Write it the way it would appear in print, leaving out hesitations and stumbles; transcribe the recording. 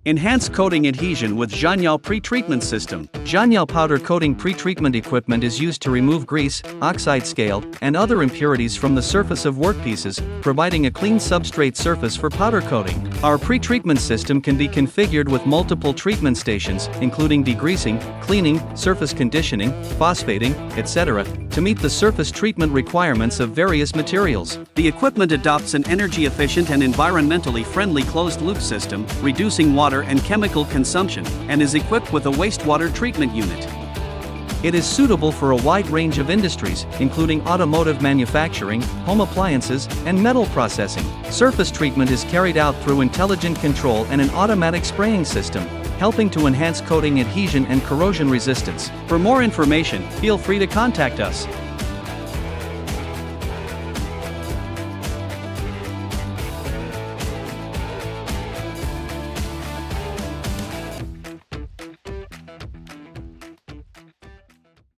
Enhance coating adhesion with ZHYAO Pretreatment System. ZHYAO powder coating pretreatment equipment is used to remove grease, oxide scale, and other impurities from the surface of workpieces, providing a clean substrate surface for powder coating. Our pretreatment system can be configured with multiple treatment stations, including degreasing, cleaning, surface conditioning, phosphating, etc., to meet the surface treatment requirements of various materials. The equipment adopts an energy-efficient and environmentally friendly closed-loop system, reducing water and chemical consumption, and is equipped with a wastewater treatment unit. It is suitable for a wide range of industries, including automotive manufacturing, home appliances, and metal processing. Surface treatment is carried out through intelligent control and an automatic spraying system, helping to enhance coating adhesion and corrosion resistance. For more information, feel free to contact us.